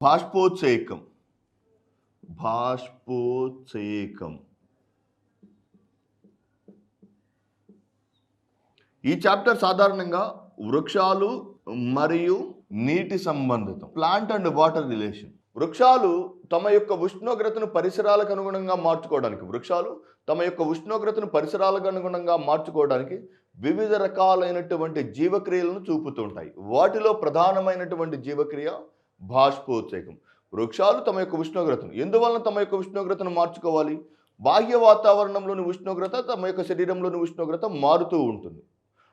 బాష్పోత్సేకం. బాష్పోత్సేకం. ఈ చాప్టర్ సాధారణంగా వృక్షాలు మరియు నీటి సంబంధితం, ప్లాంట్ అండ్ వాటర్ రిలేషన్. వృక్షాలు తమ యొక్క ఉష్ణోగ్రతను పరిసరాలకు అనుగుణంగా మార్చుకోవడానికి వివిధ రకాలైనటువంటి జీవక్రియలను చూపుతుంటాయి. వాటిలో ప్రధానమైనటువంటి జీవక్రియ బాష్పోత్సేకం. వృక్షాలు తమ యొక్క ఉష్ణోగ్రతను ఎందువలన తమ యొక్క ఉష్ణోగ్రతను మార్చుకోవాలి? బాహ్య వాతావరణంలోని ఉష్ణోగ్రత తమ యొక్క శరీరంలోని ఉష్ణోగ్రత మారుతూ ఉంటుంది.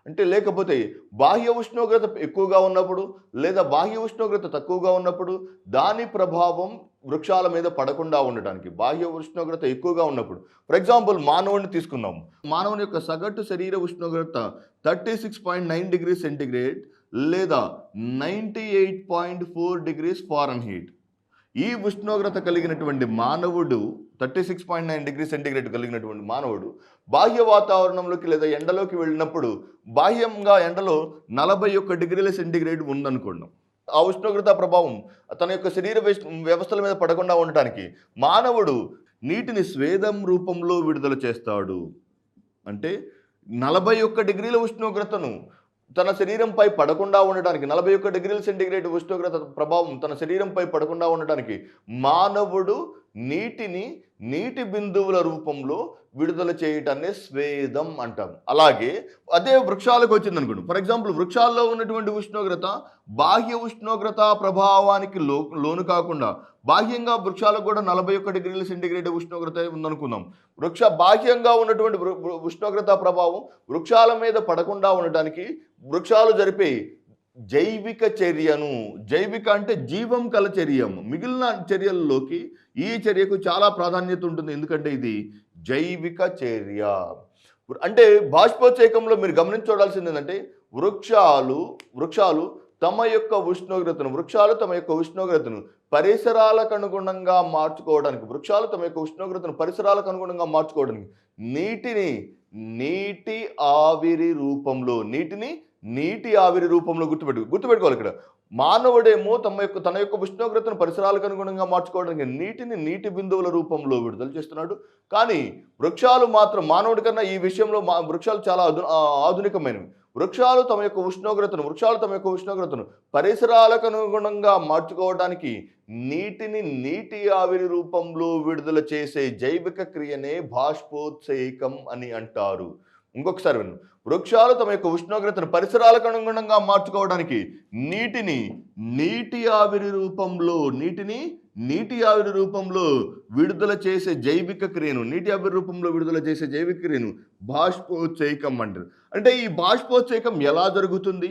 అంటే లేకపోతే బాహ్య ఉష్ణోగ్రత ఎక్కువగా ఉన్నప్పుడు లేదా బాహ్య ఉష్ణోగ్రత తక్కువగా ఉన్నప్పుడు దాని ప్రభావం వృక్షాల మీద పడకుండా ఉండడానికి, బాహ్య ఉష్ణోగ్రత ఎక్కువగా ఉన్నప్పుడు, ఫర్ ఎగ్జాంపుల్ మానవుడిని తీసుకుందాం. మానవుని యొక్క సగటు శరీర ఉష్ణోగ్రత 36.9 డిగ్రీస్ సెంటిగ్రేడ్ లేదా 98.4 డిగ్రీస్ ఫారెన్హీట్. ఈ ఉష్ణోగ్రత కలిగినటువంటి మానవుడు 36.9 డిగ్రీ సెంటిగ్రేడ్ కలిగినటువంటి మానవుడు బాహ్య వాతావరణంలోకి లేదా ఎండలోకి వెళ్ళినప్పుడు బాహ్యంగా ఎండలో 41 డిగ్రీల సెంటిగ్రేడ్ ఉందనుకోండి. ఆ ఉష్ణోగ్రత ప్రభావం తన యొక్క శరీర వ్యవస్థల మీద పడకుండా ఉండటానికి మానవుడు నీటిని స్వేదం రూపంలో విడుదల చేస్తాడు. అంటే 41 డిగ్రీల ఉష్ణోగ్రతను తన శరీరంపై పడకుండా ఉండటానికి, 41 డిగ్రీల సెంటిగ్రేడ్ ఉష్ణోగ్రత ప్రభావం తన శరీరంపై పడకుండా ఉండటానికి మానవుడు నీటిని నీటి బిందువుల రూపంలో విడుదల చేయటాన్ని స్వేదం అంటాం. అలాగే అదే వృక్షాలకు వచ్చిందనుకోండి. ఫర్ ఎగ్జాంపుల్ వృక్షాల్లో ఉన్నటువంటి ఉష్ణోగ్రత బాహ్య ఉష్ణోగ్రత ప్రభావానికి లోను కాకుండా బాహ్యంగా వృక్షాలకు కూడా 41 డిగ్రీల సెంటిగ్రేడ్ ఉష్ణోగ్రత ఉందనుకుందాం. బాహ్యంగా ఉన్నటువంటి ఉష్ణోగ్రత ప్రభావం వృక్షాల మీద పడకుండా ఉండటానికి వృక్షాలు జరిపే జైవిక చర్యను, జైవిక అంటే జీవం కల చర్య, మిగిలిన చర్యల్లోకి ఈ చర్యకు చాలా ప్రాధాన్యత ఉంటుంది. ఎందుకంటే ఇది జైవిక చర్య. అంటే బాష్పోత్సేకంలో మీరు గమనించవలసింది ఏంటంటే వృక్షాలు తమ యొక్క ఉష్ణోగ్రతను పరిసరాలకు అనుగుణంగా మార్చుకోవడానికి నీటి ఆవిరి రూపంలో గుర్తుపెట్టుకోవాలి. ఇక్కడ మానవుడేమో తన యొక్క ఉష్ణోగ్రతను పరిసరాలకు అనుగుణంగా మార్చుకోవడానికి నీటిని నీటి బిందువుల రూపంలో విడుదల చేస్తున్నాడు. కానీ వృక్షాలు మాత్రం మానవుడి కన్నా ఈ విషయంలో వృక్షాలు చాలా ఆధునికమైనవి. వృక్షాలు తమ యొక్క ఉష్ణోగ్రతను పరిసరాలకు అనుగుణంగా మార్చుకోవడానికి నీటిని నీటి ఆవిరి రూపంలో విడుదల చేసే జైవిక క్రియనే బాష్పోత్సేకం అని అంటారు. ఇంకొకసారి విను. వృక్షాలు తమ యొక్క ఉష్ణోగ్రతను పరిసరాలకు అనుగుణంగా మార్చుకోవడానికి నీటిని నీటి ఆవిరి రూపంలో విడుదల చేసే జైవిక క్రియను బాష్పోత్సేకం అంటారు. అంటే ఈ బాష్పోత్సేకం ఎలా జరుగుతుంది?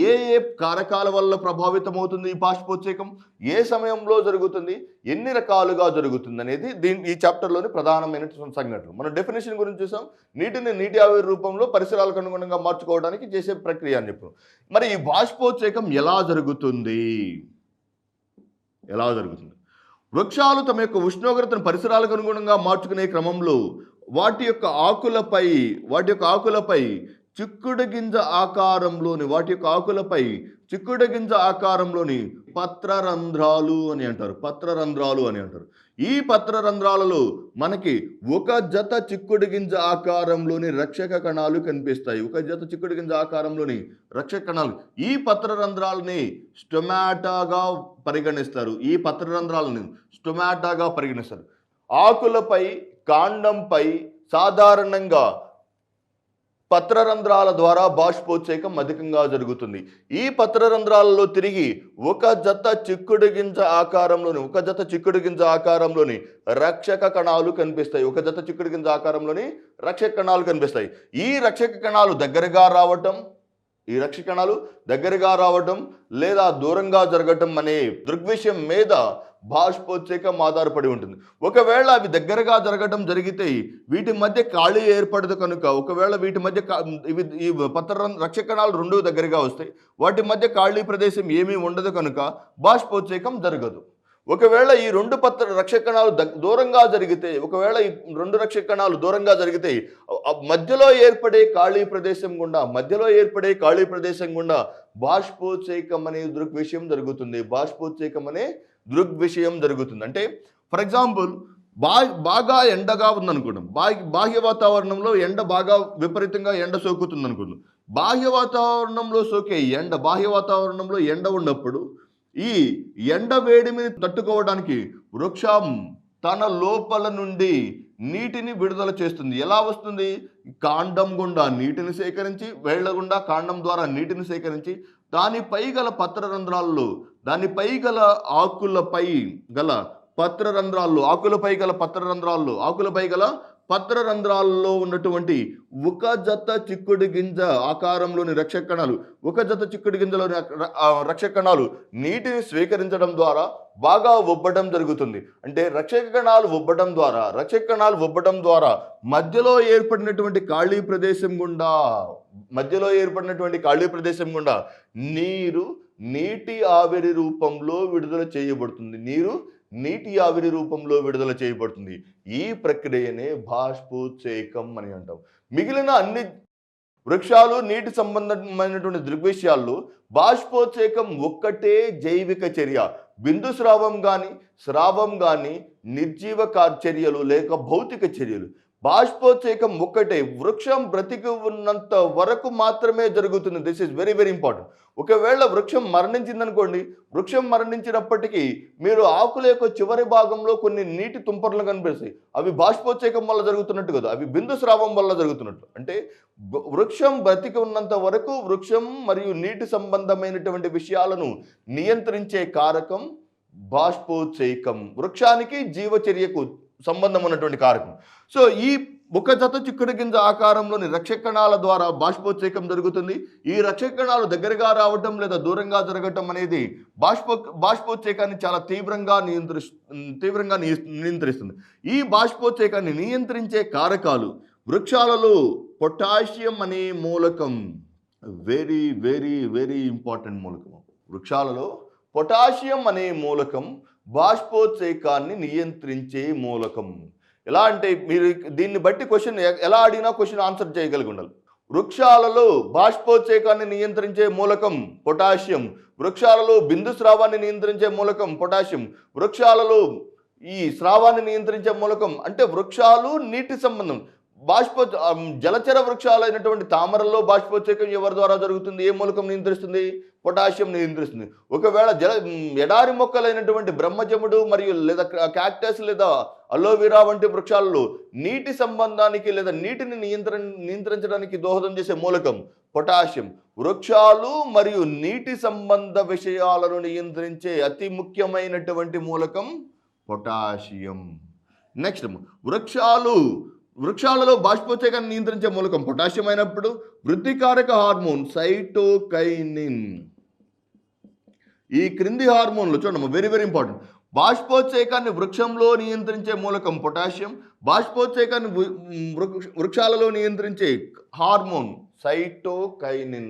ఏ కారకాల వల్ల ప్రభావితమవుతుంది ఈ బాష్పోత్సేకం? ఏ సమయంలో జరుగుతుంది? ఎన్ని రకాలుగా జరుగుతుంది అనేది ఈ చాప్టర్లోని ప్రధానమైన సంఘటనలు. మనం డెఫినేషన్ గురించి చూసాం. నీటిని నీటి ఆవిరి రూపంలో పరిసరాలకు అనుగుణంగా మార్చుకోవడానికి చేసే ప్రక్రియ అని చెప్పాం. మరి ఈ బాష్పోత్సేకం ఎలా జరుగుతుంది? వృక్షాలు తమ యొక్క ఉష్ణోగ్రతను పరిసరాలకు అనుగుణంగా మార్చుకునే క్రమంలో వాటి యొక్క ఆకులపై చిక్కుడు గింజ ఆకారంలోని పత్రరంధ్రాలు అని అంటారు. ఈ పత్రరంధ్రాలలో మనకి ఒక జత చిక్కుడు గింజ ఆకారంలోని రక్షక కణాలు కనిపిస్తాయి. ఈ పత్రరంధ్రాలని స్టొమాటాగా పరిగణిస్తారు. ఆకులపై, కాండంపై సాధారణంగా పత్రరంధ్రాల ద్వారా బాష్పోత్సేకం అధికంగా జరుగుతుంది. ఈ పత్రరంధ్రాలలో తిరిగి ఒక జత చిక్కుడు గింజ ఆకారంలోని రక్షక కణాలు కనిపిస్తాయి. ఈ రక్షక కణాలు దగ్గరగా రావటం లేదా దూరంగా జరగటం అనే దృగ్విషయం మీద బాష్పోత్సేకం ఆధారపడి ఉంటుంది. ఒకవేళ అవి దగ్గరగా జరగటం జరిగితే వీటి మధ్య ఖాళీ ఏర్పడదు కనుక, ఈ రక్షక కణాలు రెండు దగ్గరగా వస్తాయి, వాటి మధ్య ఖాళీ ప్రదేశం ఏమీ ఉండదు కనుక బాష్పోత్సేకం జరగదు. ఒకవేళ ఈ రెండు రక్షక కణాలు దూరంగా జరిగితే మధ్యలో ఏర్పడే ఖాళీ ప్రదేశం గుండా బాష్పోత్సేకం అనే దృగ్విషయం జరుగుతుంది. దృగ్విషయం జరుగుతుంది. అంటే ఫర్ ఎగ్జాంపుల్ బాగా ఎండగా ఉందనుకుంటాం, బాహ్య వాతావరణంలో ఎండ బాగా విపరీతంగా ఎండ సోకుతుంది అనుకుందాం. బాహ్య వాతావరణంలో సోకే ఎండ, బాహ్య వాతావరణంలో ఎండ ఉన్నప్పుడు ఈ ఎండ వేడిని తట్టుకోవడానికి వృక్షం తన లోపల నుండి నీటిని విడుదల చేస్తుంది. ఎలా వస్తుంది? కాండం గుండా నీటిని సేకరించి, వేళ్ల గుండా కాండం ద్వారా నీటిని సేకరించి దానిపై గల పత్రరంధ్రాల్లో, దానిపై గల ఆకులపై గల పత్రరంధ్రాల్లో, ఆకులపై గల పత్రరంధ్రాల్లో ఉన్నటువంటి ఒక జత చిక్కుడు గింజ ఆకారంలోని రక్షకణాలు, ఒక జత చిక్కుడు గింజలోని రక్షకణాలు నీటిని స్వీకరించడం ద్వారా బాగా ఉబ్బడం జరుగుతుంది. అంటే రక్షకణాలు ఉబ్బడం ద్వారా మధ్యలో ఏర్పడినటువంటి ఖాళీ ప్రదేశం గుండా నీటి ఆవిరి రూపంలో విడుదల చేయబడుతుంది. ఈ ప్రక్రియనే బాష్పోత్సేకం అని అంటాం. మిగిలిన అన్ని వృక్షాలు నీటి సంబంధమైనటువంటి దృగ్విషయాల్లో బాష్పోత్సేకం ఒక్కటే జైవిక చర్య. బిందు స్రావం కానీ నిర్జీవ చర్యలు లేక భౌతిక చర్యలు. బాష్పోత్సేకం ఒక్కటే వృక్షం బ్రతికి ఉన్నంత వరకు మాత్రమే జరుగుతుంది. This is very very important. ఒకవేళ వృక్షం మరణించిందనుకోండి, వృక్షం మరణించినప్పటికీ మీరు ఆకుల యొక్క చివరి భాగంలో కొన్ని నీటి తుంపర్లు కనిపిస్తాయి. అవి బాష్పోత్సేకం వల్ల జరుగుతున్నట్టు కదా, అవి బిందు స్రావం వల్ల జరుగుతున్నట్టు. అంటే వృక్షం బ్రతికి ఉన్నంత వరకు వృక్షం మరియు నీటి సంబంధమైనటువంటి విషయాలను నియంత్రించే కారకం బాష్పోత్సేకం, వృక్షానికి జీవచర్యకు సంబంధం ఉన్నటువంటి కారకం. సో ఈ ఒక జత చిక్కుడు గింజ ఆకారంలోని రక్షకణాల ద్వారా బాష్పోత్సేకం జరుగుతుంది. ఈ రక్షకణాలు దగ్గరగా రావటం లేదా దూరంగా జరగటం అనేది బాష్పోత్సేకాన్ని చాలా తీవ్రంగా నియంత్రిస్తుంది. ఈ బాష్పోత్సేకాన్ని నియంత్రించే కారకాలు వృక్షాలలో పొటాషియం అనే మూలకం, వెరీ వెరీ వెరీ ఇంపార్టెంట్ మూలకం. వృక్షాలలో పొటాషియం అనే మూలకం బాష్పోత్సేకాన్ని నియంత్రించే మూలకం. ఎలా అంటే మీరు దీన్ని బట్టి క్వశ్చన్ ఎలా అడిగినా క్వశ్చన్ ఆన్సర్ చేయగలిగి ఉండాలి. వృక్షాలలో బాష్పోత్సేకాన్ని నియంత్రించే మూలకం పొటాషియం, వృక్షాలలో బిందు స్రావాన్ని నియంత్రించే మూలకం పొటాషియం, వృక్షాలలో ఈ స్రావాన్ని నియంత్రించే మూలకం. అంటే వృక్షాలు నీటి సంబంధం. జలచర వృక్షాలైనటువంటి తామరల్లో బాష్పోత్సేకం ఎవరి ద్వారా జరుగుతుంది? ఏ మూలకం నియంత్రిస్తుంది? పొటాషియం నియంత్రిస్తుంది. ఒకవేళ ఎడారి మొక్కలైనటువంటి బ్రహ్మజముడు మరియు లేదా క్యాక్టస్ లేదా అలోవెరా వంటి వృక్షాలలో నీటి సంబంధానికి లేదా నీటిని నియంత్రించడానికి దోహదం చేసే మూలకం పొటాషియం. వృక్షాలు మరియు నీటి సంబంధ విషయాలను నియంత్రించే అతి ముఖ్యమైనటువంటి మూలకం పొటాషియం. నెక్స్ట్, వృక్షాలలో బాష్పోత్సేకాన్ని నియంత్రించే మూలకం పొటాషియం అయినప్పుడు వృద్ధికారక హార్మోన్ సైటోకైనిన్. ఈ క్రింది హార్మోన్లు చూడమ్మా, వెరీ వెరీ ఇంపార్టెంట్. బాష్పోత్సేకాన్ని వృక్షంలో నియంత్రించే మూలకం పొటాషియం, బాష్పోత్సేకాన్ని వృక్షాలలో నియంత్రించే హార్మోన్ సైటోకైనిన్.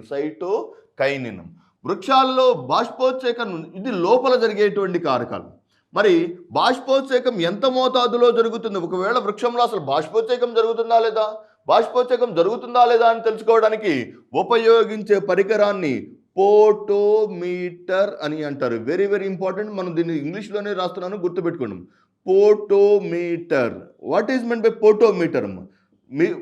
వృక్షాలలో బాష్పోత్సేకం ఇది లోపల జరిగేటువంటి కారకాలు. మరి బాష్పోత్సేకం ఎంత మోతాదులో జరుగుతుంది? ఒకవేళ వృక్షంలో అసలు బాష్పోత్సేకం జరుగుతుందా లేదా అని తెలుసుకోవడానికి ఉపయోగించే పరికరాన్ని పోటోమీటర్ అని అంటారు. Very very important. మనం దీన్ని ఇంగ్లీష్లోనే రాస్తున్నాను, గుర్తుపెట్టుకోండి. Potometer. What is mean by potometer?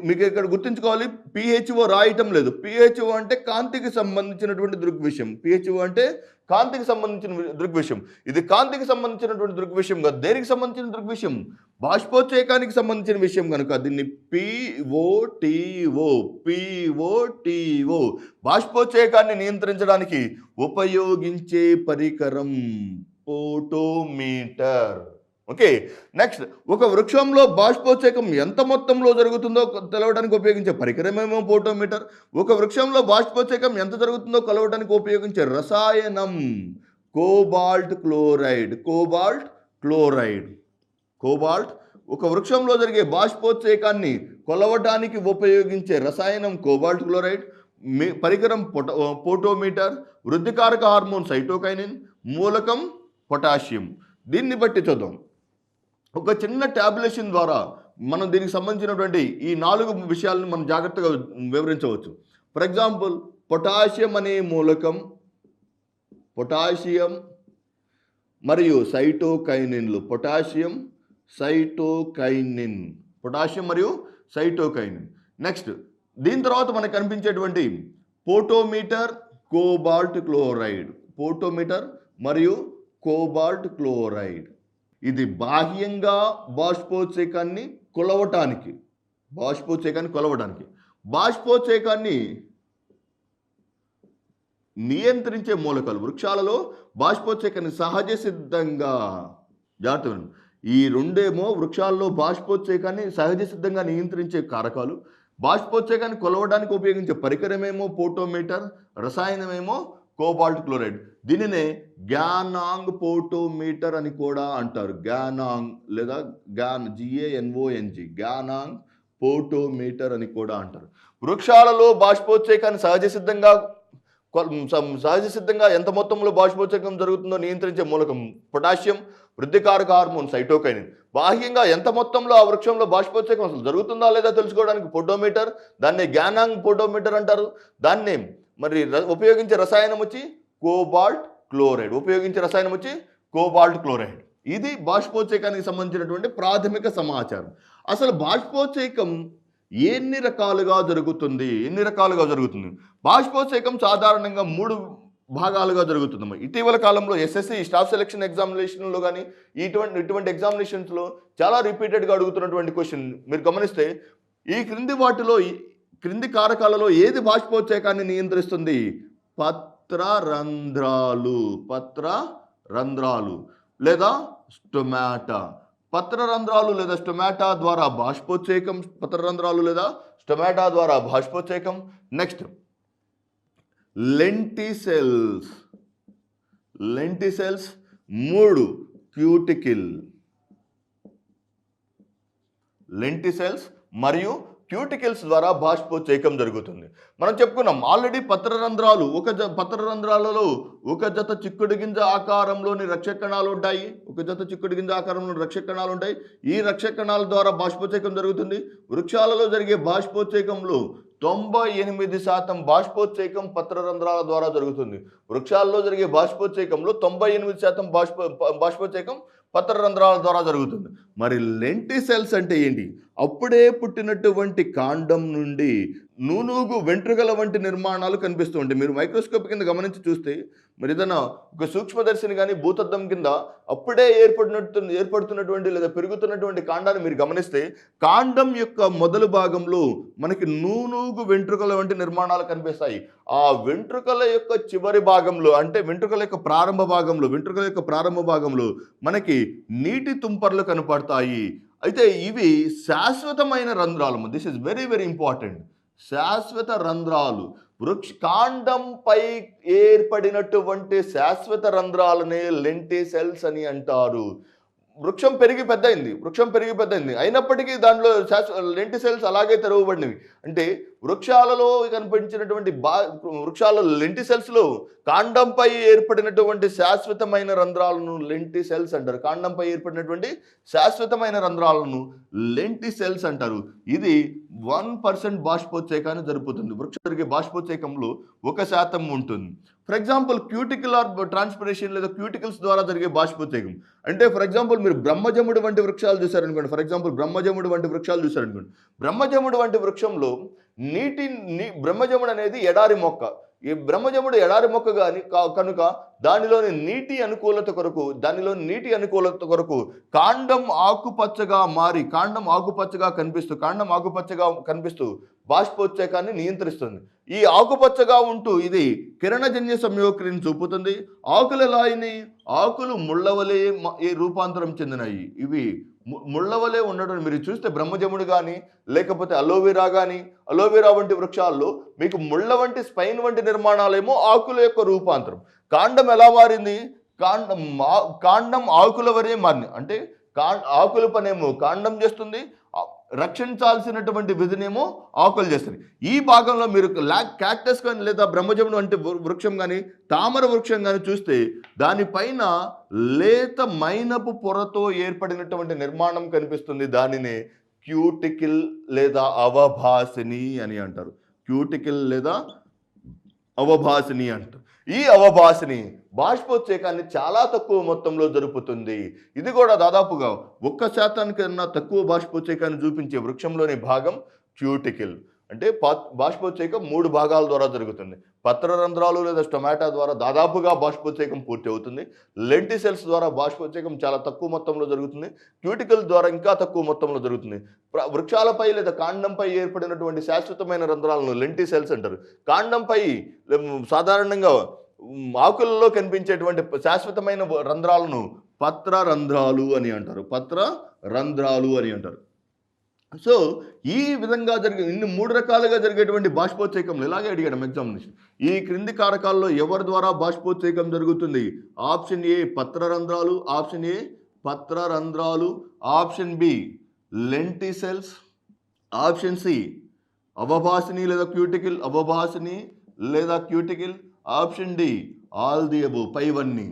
మీకు ఇక్కడ గుర్తుంచుకోవాలి, పిహెచ్ఓ రాయటం లేదు. పిహెచ్ఓ అంటే కాంతికి సంబంధించినటువంటి దృగ్విషయం. పిహెచ్ఓ అంటే కాంతికి సంబంధించిన దృగ్విషయం. ఇది కాంతికి సంబంధించినటువంటి దృగ్విషయం కాదు. దేనికి సంబంధించిన దృగ్విషయం? బాష్పోత్సేకానికి సంబంధించిన విషయం కనుక దీన్ని పిఓటిఓ బాష్పోత్సేకాన్ని నియంత్రించడానికి ఉపయోగించే పరికరం పోటోమీటర్. ఓకే, నెక్స్ట్, ఒక వృక్షంలో బాష్పోత్సేకం ఎంత మొత్తంలో జరుగుతుందో తెలవడానికి ఉపయోగించే పరికరమేమో పోటోమీటర్. ఒక వృక్షంలో బాష్పోత్సేకం ఎంత జరుగుతుందో కొలవడానికి ఉపయోగించే రసాయనం కోబాల్ట్ క్లోరైడ్. ఒక వృక్షంలో జరిగే బాష్పోత్సేకాన్ని కొలవడానికి ఉపయోగించే రసాయనం కోబాల్ట్ క్లోరైడ్, పరికరం పోటోమీటర్, వృద్ధికారక హార్మోన్ సైటోకైనిన్, మూలకం పొటాషియం. దీన్ని బట్టి చూద్దాం. ఒక చిన్న ట్యాబ్యులేషన్ ద్వారా మనం దీనికి సంబంధించినటువంటి ఈ 4 విషయాలను మనం జాగ్రత్తగా వివరించవచ్చు. ఫర్ ఎగ్జాంపుల్, పొటాషియం అనే మూలకం మరియు సైటోకైనిన్లు, పొటాషియం మరియు సైటోకైనిన్. నెక్స్ట్ దీని తర్వాత మనకు కనిపించేటువంటి పోటోమీటర్, కోబాల్ట్ క్లోరైడ్. పోటోమీటర్ మరియు కోబాల్ట్ క్లోరైడ్ ఇది బాహ్యంగా బాష్పోత్సేకాన్ని కొలవటానికి, బాష్పోత్సేకాన్ని నియంత్రించే మూలకాలు. వృక్షాలలో బాష్పోత్సేకాన్ని సహజ సిద్ధంగా, జాగ్రత్త, ఈ రెండేమో వృక్షాల్లో బాష్పోత్సేకాన్ని సహజ సిద్ధంగా నియంత్రించే కారకాలు. బాష్పోత్సేకాన్ని కొలవడానికి ఉపయోగించే పరికరమేమో పోటోమీటర్, రసాయనమేమో కోబాల్ట్ క్లోరైడ్. దీనినే గ్యానాంగ్ పోటోమీటర్ అని కూడా అంటారు. గ్యానాంగ్ లేదా GANONG, గ్యానాంగ్ పోటోమీటర్ అని కూడా అంటారు. వృక్షాలలో బాష్పోత్సేకాన్ని సహజ సిద్ధంగా ఎంత మొత్తంలో బాష్పోత్సేకం జరుగుతుందో నియంత్రించే మూలకం పొటాషియం, వృద్ధికారక హార్మోన్ సైటోకైనిన్. బాహ్యంగా ఎంత మొత్తంలో ఆ వృక్షంలో బాష్పోత్సేకం అసలు జరుగుతుందా లేదా తెలుసుకోవడానికి పోటోమీటర్, దాన్ని గ్యానాంగ్ పోటోమీటర్ అంటారు. దాన్ని మరి ఉపయోగించే రసాయనం వచ్చి కోబాల్ట్ క్లోరైడ్. ఇది బాష్పోత్సేకానికి సంబంధించినటువంటి ప్రాథమిక సమాచారం. అసలు బాష్పోత్సేకం ఎన్ని రకాలుగా జరుగుతుంది? బాష్పోత్సేకం సాధారణంగా 3 భాగాలుగా జరుగుతుందమ్మా. ఇటీవల కాలంలో SSC స్టాఫ్ సెలక్షన్ ఎగ్జామినేషన్లో కానీ ఇటువంటి ఎగ్జామినేషన్స్లో చాలా రిపీటెడ్గా అడుగుతున్నటువంటి క్వశ్చన్ మీరు గమనిస్తే, ఈ క్రింది కారకాలలో ఏది బాష్పోత్సేకాన్ని నియంత్రిస్తుంది? పత్రరంధ్రాలు లేదా స్టొమాటా. పత్రరంధ్రాలు లేదా స్టొమాటా ద్వారా బాష్పోత్సేకం. Next lenticels. 3 క్యూటికిల్. లెంటిసెల్స్ మరియు క్యూటికల్స్ ద్వారా బాష్పోత్సేకం జరుగుతుంది. మనం చెప్పుకున్నాం ఆల్రెడీ పత్రరంధ్రాలలో ఒక జత చిక్కుడు గింజ ఆకారంలోని రక్షకణాలు ఉంటాయి. ఈ రక్షకణాల ద్వారా బాష్పోత్సేకం జరుగుతుంది. వృక్షాలలో జరిగే బాష్పోత్సేకంలో 98% బాష్పోత్సేకం పత్రరంధ్రాల ద్వారా జరుగుతుంది. వృక్షాలలో జరిగే బాష్పోత్సేకంలో 98% బాష్పోత్సేకం పత్రరంధ్రాల ద్వారా జరుగుతుంది. మరి లెంటిసెల్స్ అంటే ఏంటి? అప్పుడే పుట్టినటువంటి కాండం నుండి నూనూగు వెంట్రుకల వంటి నిర్మాణాలు కనిపిస్తూ ఉంటాయి. మీరు మైక్రోస్కోప్ కింద గమనించి చూస్తే మరి ఏదైనా ఒక సూక్ష్మదర్శిని కానీ భూతద్దం కింద అప్పుడే ఏర్పడుతున్నటువంటి లేదా పెరుగుతున్నటువంటి కాండాన్ని మీరు గమనిస్తే, కాండం యొక్క మొదలు భాగంలో మనకి నూనూగు వెంట్రుకల వంటి నిర్మాణాలు కనిపిస్తాయి. ఆ వెంట్రుకల యొక్క చివరి భాగంలో, అంటే వెంట్రుకల యొక్క ప్రారంభ భాగంలో మనకి నీటి తుంపర్లు కనపడతాయి. అయితే ఇవి శాశ్వతమైన రంధ్రాలు. This is very very important. శాశ్వత రంధ్రాలు. కాండంపై ఏర్పడినటువంటి శాశ్వత రంధ్రాలనే లెంటిసెల్స్ అని అంటారు. వృక్షం పెరిగి పెద్దయింది, అయినప్పటికీ దానిలో లెంటిసెల్స్ అలాగే తెరవబడినవి. అంటే వృక్షాలలో కనిపించినటువంటి వృక్షాలలో లెంటిసెల్స్లో కాండంపై ఏర్పడినటువంటి శాశ్వతమైన రంధ్రాలను లెంటిసెల్స్ అంటారు. కాండంపై ఏర్పడినటువంటి శాశ్వతమైన రంధ్రాలను లెంటిసెల్స్ అంటారు. ఇది 1% బాష్పోత్సేకాన్ని జరుపుతుంది. వృక్షం జరిగే బాష్పోత్సేకంలో 1% ఉంటుంది. ఫర్ ఎగ్జాంపుల్ క్యూటికులర్ ట్రాన్స్పిరేషన్ లేదా క్యూటికల్స్ ద్వారా జరిగే బాష్పోత్సేకం అంటే, ఫర్ ఎగ్జాంపుల్ మీరు బ్రహ్మజముడు వంటి వృక్షాలు చూసారనుకోండి. బ్రహ్మజముడు వంటి వృక్షంలో బ్రహ్మజముడు అనేది ఎడారి మొక్క. ఈ బ్రహ్మజముడు ఎడారి మొక్క కనుక దానిలోని నీటి అనుకూలత కొరకు కాండం ఆకుపచ్చగా కనిపిస్తూ బాష్పోత్సేకాన్ని నియంత్రిస్తుంది. ఈ ఆకుపచ్చగా ఉంటూ ఇది కిరణజన్య సంయోక్తిని చూపుతుంది. ఆకులు ముళ్ళవలే రూపాంతరం చెందినాయి. ఇవి ముళ్ళవలే ఉండడం మీరు చూస్తే బ్రహ్మజముడు కానీ లేకపోతే అలోవెరా వంటి వృక్షాల్లో మీకు ముళ్ళ వంటి స్పైన్ వంటి నిర్మాణాలేమో ఆకుల యొక్క రూపాంతరం. కాండం ఎలా మారింది? కాండం ఆకుల వరే మారింది. అంటే ఆకుల పనేమో కాండం చేస్తుంది, రక్షించాల్సినటువంటి విధినేమో ఆకులు చేస్తుంది. ఈ భాగంలో మీరు క్యాక్టస్ కానీ లేదా బ్రహ్మజముడు వంటి వృక్షం కానీ తామర వృక్షం కానీ చూస్తే దానిపైన లేత మైనపు పొరతో ఏర్పడినటువంటి నిర్మాణం కనిపిస్తుంది. దానినే క్యూటికిల్ లేదా అవభాసిని అని అంటారు. ఈ అవభాసిని బాష్పోత్సేకాన్ని చాలా తక్కువ మొత్తంలో జరుపుతుంది. ఇది కూడా దాదాపుగా 1% కన్నా తక్కువ బాష్పోత్సేకాన్ని చూపించే వృక్షంలోని భాగం క్యూటికిల్. అంటే బాష్పోత్సేకం 3 భాగాల ద్వారా జరుగుతుంది. పత్రరంధ్రాలు లేదా స్టొమాటా ద్వారా దాదాపుగా బాష్పోత్సేకం పూర్తి అవుతుంది. లెంటిసెల్స్ ద్వారా బాష్పోత్సేకం చాలా తక్కువ మొత్తంలో జరుగుతుంది. క్యూటికల్ ద్వారా ఇంకా తక్కువ మొత్తంలో జరుగుతుంది. వృక్షాలపై లేదా కాండంపై ఏర్పడినటువంటి శాశ్వతమైన రంధ్రాలను లెంటిసెల్స్ అంటారు. కాండంపై సాధారణంగా ఆకులలో కనిపించేటువంటి శాశ్వతమైన రంధ్రాలను పత్రరంధ్రాలు అని అంటారు. పత్రరంధ్రాలు అని అంటారు. సో ఈ విధంగా ఇన్ని 3 రకాలుగా జరిగేటువంటి బాష్పోత్సేకంలో ఇలాగే అడిగాడు ఎగ్జామినేషన్. ఈ క్రింది కారకాల్లో ఎవరి ద్వారా బాష్పోత్సేకం జరుగుతుంది? ఆప్షన్ ఏ పత్రరంధ్రాలు, ఆప్షన్ ఏ పత్రరంధ్రాలు, option B lenticels, option C అవభాసిని లేదా క్యూటికిల్, అవభాసిని లేదా cuticle, option D all the above పైవన్నీ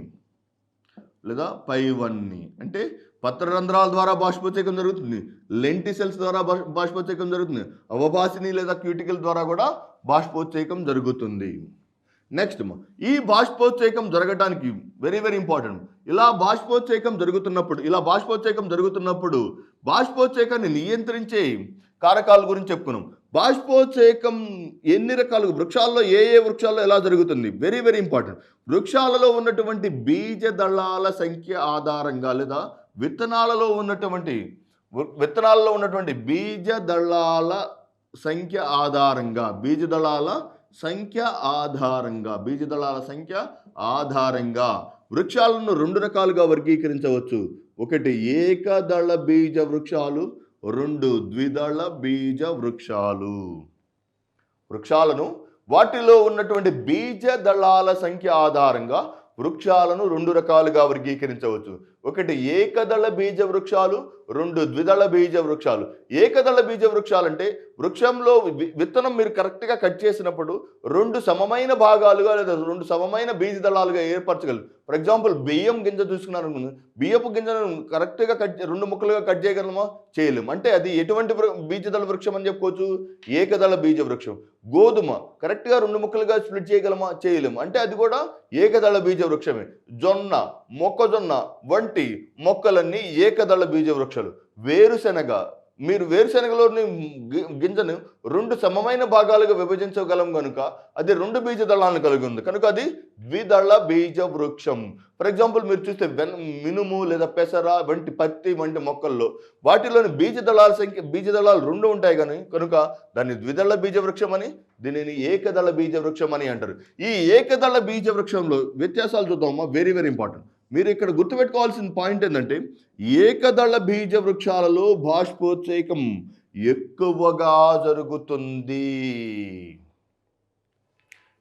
లేదా పైవన్నీ. అంటే పత్రరంధ్రాల ద్వారా బాష్పోత్సేకం జరుగుతుంది, లెంటిసెల్స్ ద్వారా బాష్పోత్సేకం జరుగుతుంది, అవభాసిని లేదా క్యూటికల్ ద్వారా కూడా బాష్పోత్సేకం జరుగుతుంది. నెక్స్ట్ ఈ బాష్పోత్సేకం జరగడానికి వెరీ వెరీ ఇంపార్టెంట్. ఇలా బాష్పోత్సేకం జరుగుతున్నప్పుడు బాష్పోత్సేకాన్ని నియంత్రించే కారకాల గురించి చెప్పుకున్నాం. బాష్పోత్సేకం ఎన్ని రకాలు వృక్షాల్లో ఏ వృక్షాల్లో ఎలా జరుగుతుంది? Very very important. వృక్షాలలో ఉన్నటువంటి బీజదళాల సంఖ్య ఆధారంగా లేదా విత్తనాలలో ఉన్నటువంటి బీజదళాల సంఖ్య ఆధారంగా వృక్షాలను 2 రకాలుగా వర్గీకరించవచ్చు. ఒకటి ఏకదళ బీజ వృక్షాలు, 2 ద్విదళ బీజ వృక్షాలు. వృక్షాలను వాటిలో ఉన్నటువంటి బీజదళాల సంఖ్య ఆధారంగా వృక్షాలను 2 రకాలుగా వర్గీకరించవచ్చు. ఒకటి ఏకదళ బీజ వృక్షాలు, 2 ద్విదళ బీజ వృక్షాలు. ఏకదళ బీజ వృక్షాలు అంటే వృక్షంలో విత్తనం మీరు కరెక్ట్గా కట్ చేసినప్పుడు 2 సమమైన భాగాలుగా లేదా 2 సమమైన బీజదళాలుగా ఏర్పరచగలరు. ఫర్ ఎగ్జాంపుల్ బియ్యం గింజ చూసుకున్నారు, బియ్యపు గింజను కరెక్ట్గా 2 ముక్కలుగా కట్ చేయగలమా? చేయలేము. అంటే అది ఎటువంటి బీజదళ వృక్షం అని చెప్పుకోవచ్చు? ఏకదళ బీజ వృక్షం. గోధుమ కరెక్ట్గా 2 ముక్కలుగా స్ప్లిట్ చేయగలమా? చేయలేము. అంటే అది కూడా ఏకదళ బీజ వృక్షమే. జొన్న, మొక్కజొన్న వంటి మొక్కలన్నీ ఏకదళ బీజ వృక్షాలు. వేరుశెనగ, మీరు వేరుశెనగలోని గింజను 2 సమమైన భాగాలుగా విభజించగలం కనుక అది 2 బీజదళాలను కలిగి ఉంది కనుక అది ద్విదళ బీజ వృక్షం. ఫర్ ఎగ్జాంపుల్ మీరు చూస్తే మినుము లేదా పెసర వంటి పత్తి వంటి మొక్కల్లో వాటిలోని బీజదళాల సంఖ్య బీజదళాలు 2 ఉంటాయి కనుక దాన్ని ద్విదళ బీజ వృక్షం అని, దీనిని ఏకదళ బీజ వృక్షం అని అంటారు. ఈ ఏకదళ బీజ వృక్షంలో వ్యత్యాసాలు చూద్దామా? Very very important. మీరు ఇక్కడ గుర్తుపెట్టుకోవాల్సిన పాయింట్ ఏంటంటే ఏకదళ బీజ వృక్షాలలో బాష్పోత్సేకం ఎక్కువగా జరుగుతుంది.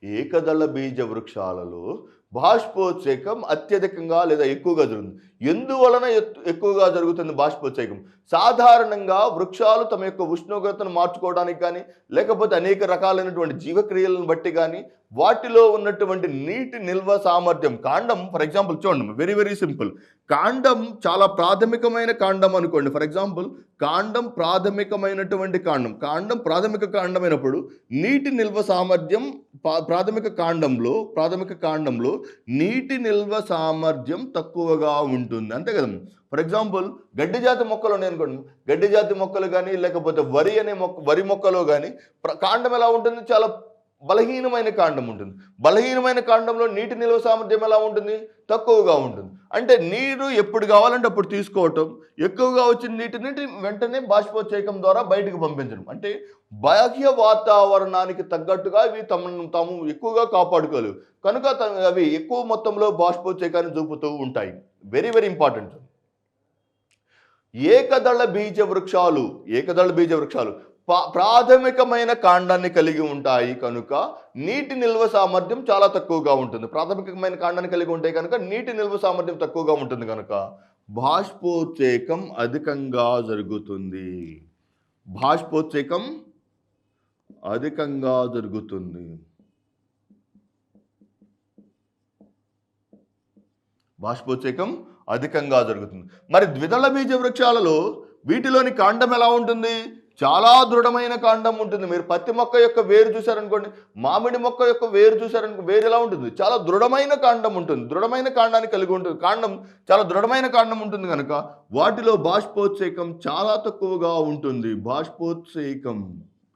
ఏకదళ బీజ వృక్షాలలో బాష్పోత్సేకం అత్యధికంగా లేదా ఎక్కువగా జరుగుతుంది. ఎందువలన ఎక్కువగా జరుగుతుంది బాష్పోత్సేకం? సాధారణంగా వృక్షాలు తమ యొక్క ఉష్ణోగ్రతను మార్చుకోవడానికి కానీ లేకపోతే అనేక రకాలైనటువంటి జీవక్రియలను బట్టి కానీ వాటిలో ఉన్నటువంటి నీటి నిల్వ సామర్థ్యం, కాండం ఫర్ ఎగ్జాంపుల్ చూడండి, వెరీ వెరీ సింపుల్. కాండం చాలా ప్రాథమికమైన కాండం అనుకోండి. ఫర్ ఎగ్జాంపుల్ కాండం ప్రాథమికమైనటువంటి కాండం ప్రాథమిక కాండమైనప్పుడు నీటి నిల్వ సామర్థ్యం ప్రాథమిక కాండంలో నీటి నిల్వ సామర్థ్యం తక్కువగా ఉంటుంది, అంతే కదా. ఫర్ ఎగ్జాంపుల్ గడ్డి జాతి మొక్కలు ఉన్నాయి అనుకోండి, గడ్డి జాతి మొక్కలు కానీ లేకపోతే వరి మొక్కలో కానీ కాండం ఎలా ఉంటుంది? చాలా బలహీనమైన కాండం ఉంటుంది. బలహీనమైన కాండంలో నీటి నిల్వ సామర్థ్యం ఎలా ఉంటుంది? తక్కువగా ఉంటుంది. అంటే నీరు ఎప్పుడు కావాలంటే అప్పుడు తీసుకోవటం, ఎక్కువగా వచ్చిన నీటిని వెంటనే బాష్పోత్సేకం ద్వారా బయటకు పంపించడం. అంటే బాహ్య వాతావరణానికి తగ్గట్టుగా ఇవి తాము ఎక్కువగా కాపాడుకోలేవు కనుక అవి ఎక్కువ మొత్తంలో బాష్పోత్సేకాన్ని చూపుతూ ఉంటాయి. Very very important. ఏకదళ బీజ వృక్షాలు ప్రాథమికమైన కాండాన్ని కలిగి ఉంటాయి కనుక నీటి నిల్వ సామర్థ్యం చాలా తక్కువగా ఉంటుంది. ప్రాథమికమైన కాండాన్ని కలిగి ఉంటాయి కనుక నీటి నిల్వ సామర్థ్యం తక్కువగా ఉంటుంది కనుక బాష్పోత్సేకం అధికంగా జరుగుతుంది. బాష్పోత్సేకం అధికంగా జరుగుతుంది. మరి ద్విదళ బీజ వృక్షాలలో వీటిలోని కాండం ఎలా ఉంటుంది? చాలా దృఢమైన కాండం ఉంటుంది. మీరు పత్తి మొక్క యొక్క వేరు చూసారనుకోండి, మామిడి మొక్క యొక్క వేరు చూసారనుకో, వేరు ఎలా ఉంటుంది? చాలా దృఢమైన కాండం ఉంటుంది. దృఢమైన కాండాన్ని కలిగి ఉంటుంది. కాండం చాలా దృఢమైన కాండం ఉంటుంది కనుక వాటిలో బాష్పోత్సేకం చాలా తక్కువగా ఉంటుంది. బాష్పోత్సేకం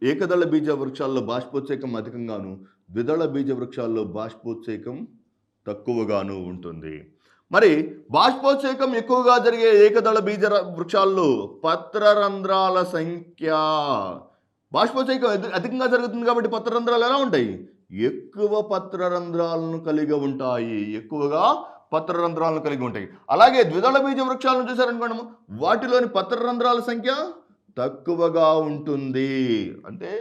ఏకదళ బీజ వృక్షాల్లో బాష్పోత్సేకం అధికంగాను, ద్విదళ బీజ వృక్షాల్లో బాష్పోత్సేకం తక్కువగాను ఉంటుంది. మరి బాష్పోత్సేకం ఎక్కువగా జరిగే ఏకదళ బీజ వృక్షాల్లో పత్రరంధ్రాల సంఖ్య, బాష్పోత్సేకం అధికంగా జరుగుతుంది కాబట్టి పత్రరంధ్రాలు ఎలా ఉంటాయి? ఎక్కువ పత్రరంధ్రాలను కలిగి ఉంటాయి. ఎక్కువగా పత్రరంధ్రాలను కలిగి ఉంటాయి. అలాగే ద్విదళ బీజ వృక్షాలను చూసారనుకోండి, వాటిలోని పత్రరంధ్రాల సంఖ్య తక్కువగా ఉంటుంది. అంటే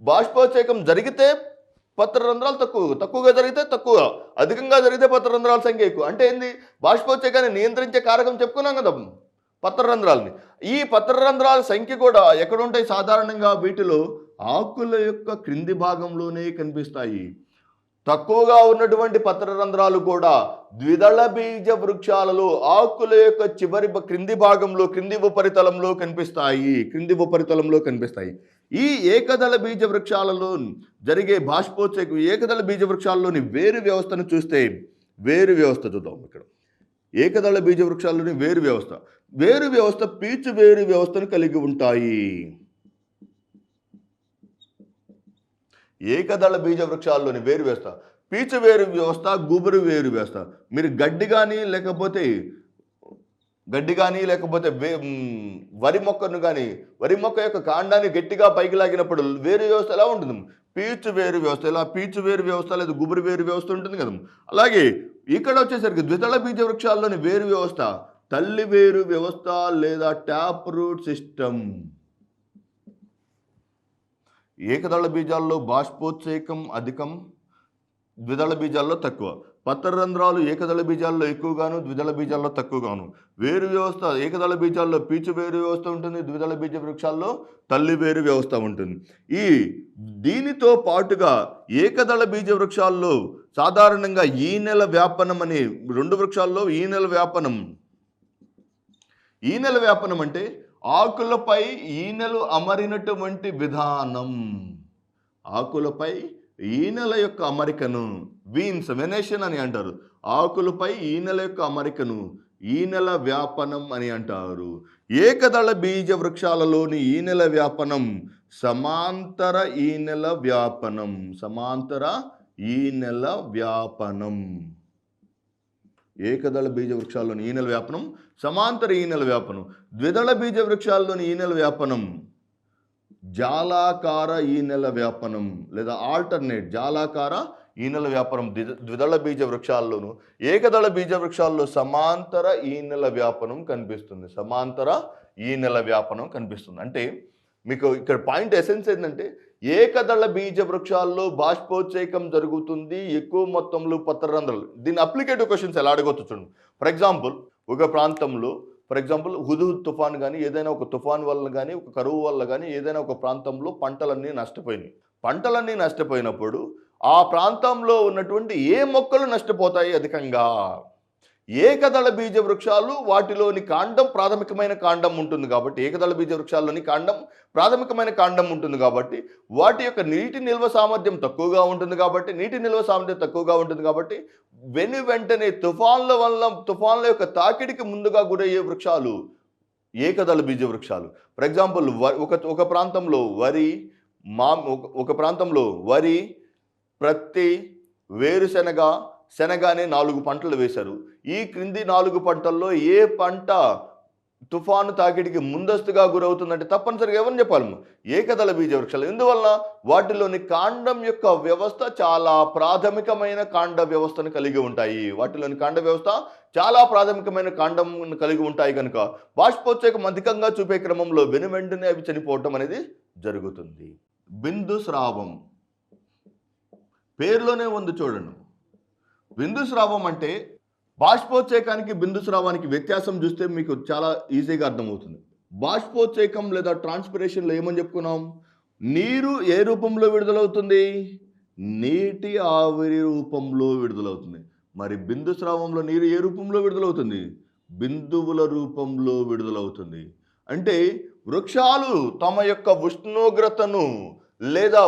బాష్పోత్సేకం జరిగితే పత్రరంధ్రాలు తక్కువగా జరిగితే తక్కువ, అధికంగా జరిగితే పత్రరంధ్రాల సంఖ్య ఎక్కువ. అంటే ఏంది? బాష్పోత్సేకాన్ని నియంత్రించే కారకం చెప్పుకున్నాం కదా పత్రరంధ్రాలని. ఈ పత్రరంధ్రాల సంఖ్య కూడా ఎక్కడ ఉంటాయి? సాధారణంగా వీటిలో ఆకుల యొక్క క్రింది భాగంలోనే కనిపిస్తాయి. తక్కువగా ఉన్నటువంటి పత్రరంధ్రాలు కూడా ద్విదళ బీజ వృక్షాలలో ఆకుల యొక్క చివరి క్రింది భాగంలో, క్రింది ఉపరితలంలో కనిపిస్తాయి. ఈ ఏకదళ బీజ వృక్షాలలో జరిగే బాష్పోత్సేకం, ఏకదళ బీజ వృక్షాల్లోని వేరు వ్యవస్థను చూస్తే, వేరు వ్యవస్థ చూద్దాం ఇక్కడ. ఏకదళ బీజ వృక్షాల్లోని వేరు వ్యవస్థ పీచు వేరు వ్యవస్థను కలిగి ఉంటాయి. ఏకదళ బీజ వృక్షాల్లోని వేరు వ్యవస్థ పీచు వేరు వ్యవస్థ, గుబురు వేరు వ్యవస్థ. మీరు గడ్డి కానీ లేకపోతే వరి మొక్క యొక్క కాండాన్ని గట్టిగా పైకి లాగినప్పుడు వేరు వ్యవస్థ ఎలా ఉంటుంది? పీచు వేరు వ్యవస్థ. ఇలా పీచు వేరు వ్యవస్థ లేదా గుబురు వేరు వ్యవస్థ ఉంటుంది కదా. అలాగే ఇక్కడ వచ్చేసరికి ద్విదళ బీజ వృక్షాల్లోని వేరు వ్యవస్థ తల్లి వేరు వ్యవస్థ లేదా ట్యాప్ రూట్ సిస్టమ్. ఏకదళ బీజాల్లో బాష్పోత్సేకం అధికం, ద్విదళ బీజాల్లో తక్కువ. పత్రరంధ్రాలు ఏకదళ బీజాల్లో ఎక్కువగాను, ద్విదళ బీజాల్లో తక్కువగాను. వేరు వ్యవస్థ ఏకదళ బీజాల్లో పీచు వేరు వ్యవస్థ ఉంటుంది, ద్విదళ బీజ వృక్షాల్లో తల్లి వేరు వ్యవస్థ ఉంటుంది. దీనితో పాటుగా ఏకదళ బీజ వృక్షాల్లో సాధారణంగా ఈనెల వ్యాపనం అని, రెండు వృక్షాల్లో ఈనెల వ్యాపనం అంటే ఆకులపై ఈనెలు అమరినటువంటి విధానం. ఆకులపై ఈనెల యొక్క అమరికను వెనేషన్ అని అంటారు. ఆకులపై ఈనెల యొక్క అమరికను ఈనెల వ్యాపనం అని అంటారు. ఏకదళ బీజ వృక్షాలలోని ఈనెల వ్యాపనం సమాంతర ఈనెల వ్యాపనం. ఏకదళ బీజ వృక్షాల్లోని ఈనెల వ్యాపనం సమాంతర ఈనెల వ్యాపనం. ద్విదళ బీజ వృక్షాల్లోని ఈనెల వ్యాపనం జాలాకార ఈనెల వ్యాపనం లేదా ఆల్టర్నేట్ జాలాకార ఈనెల వ్యాపనం ద్విదళ బీజ వృక్షాల్లోను. ఏకదళ బీజ వృక్షాల్లో సమాంతర ఈనెల వ్యాపనం కనిపిస్తుంది. అంటే మీకు ఇక్కడ పాయింట్ ఎసెన్స్ ఏంటంటే ఏకదళ బీజ వృక్షాల్లో బాష్పోత్సేకం జరుగుతుంది, ఎక్కువ మొత్తంలో పత్రరంధ్రాలు. దీన్ని అప్లికేటివ్ క్వశ్చన్స్ ఎలా అడగొచ్చు చూడండి. ఫర్ ఎగ్జాంపుల్ ఒక ప్రాంతంలో హుదూద్ తుఫాన్ కానీ, ఏదైనా ఒక తుఫాన్ వల్ల కానీ, ఒక కరువు వల్ల కానీ, ఏదైనా ఒక ప్రాంతంలో పంటలన్నీ నష్టపోయినప్పుడు ఆ ప్రాంతంలో ఉన్నటువంటి ఏ మొక్కలు నష్టపోతాయి అధికంగా? ఏకదళ బీజ వృక్షాలు, వాటిలోని కాండం ప్రాథమికమైన కాండం ఉంటుంది కాబట్టి, ఏకదళ బీజ వృక్షాల్లోని కాండం ప్రాథమికమైన కాండం ఉంటుంది కాబట్టి, వాటి యొక్క నీటి నిల్వ సామర్థ్యం తక్కువగా ఉంటుంది కాబట్టి వెంటనే తుఫాన్ల యొక్క తాకిడికి ముందుగా గురయ్యే వృక్షాలు ఏకదళ బీజ వృక్షాలు. ఫర్ ఎగ్జాంపుల్ ఒక ప్రాంతంలో వరి, ప్రత్తి, వేరుశెనగ, శనగానే 4 పంటలు వేశారు. ఈ క్రింది 4 పంటల్లో ఏ పంట తుఫాను తాకిడికి ముందస్తుగా గురవుతుందంటే తప్పనిసరిగా ఎవరిని చెప్పాలి? ఏకదళ బీజ వృక్షాలు. ఎందువల్ల? వాటిలోని కాండం యొక్క వ్యవస్థ చాలా ప్రాథమికమైన కాండ వ్యవస్థను కలిగి ఉంటాయి. కనుక బాష్పోత్సేకం అధికంగా చూపే క్రమంలో వెనువెంటనే అవి చనిపోవటం అనేది జరుగుతుంది. బిందు స్రావం పేరులోనే ఉంది చూడండి. బిందు స్రావం అంటే బాష్పోత్సేకానికి బిందు స్రావానికి వ్యత్యాసం చూస్తే మీకు చాలా ఈజీగా అర్థమవుతుంది. బాష్పోత్సేకం లేదా ట్రాన్స్పిరేషన్లో ఏమని చెప్పుకున్నాం? నీరు ఏ రూపంలో విడుదలవుతుంది? నీటి ఆవిరి రూపంలో విడుదలవుతుంది. మరి బిందు స్రావంలో నీరు ఏ రూపంలో విడుదలవుతుంది? బిందువుల రూపంలో విడుదలవుతుంది. అంటే వృక్షాలు తమ యొక్క ఉష్ణోగ్రతను లేదా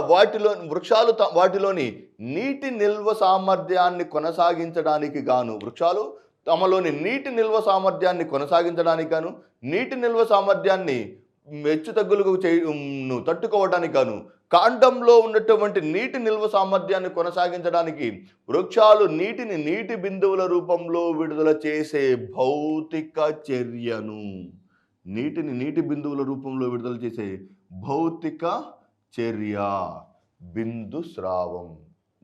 వాటిలోని నీటి నిల్వ సామర్థ్యాన్ని కొనసాగించడానికి గాను వృక్షాలు తమలోని నీటి నిల్వ సామర్థ్యాన్ని కొనసాగించడానికి గాను నీటి నిల్వ సామర్థ్యాన్ని హెచ్చుతగ్గులకు తట్టుకోవడానికి గాను కాండంలో ఉన్నటువంటి నీటి నిల్వ సామర్థ్యాన్ని కొనసాగించడానికి వృక్షాలు నీటిని నీటి బిందువుల రూపంలో విడుదల చేసే భౌతిక చర్యను నీటిని నీటి బిందువుల రూపంలో విడుదల చేసే భౌతిక చర్య బిందు స్రావం.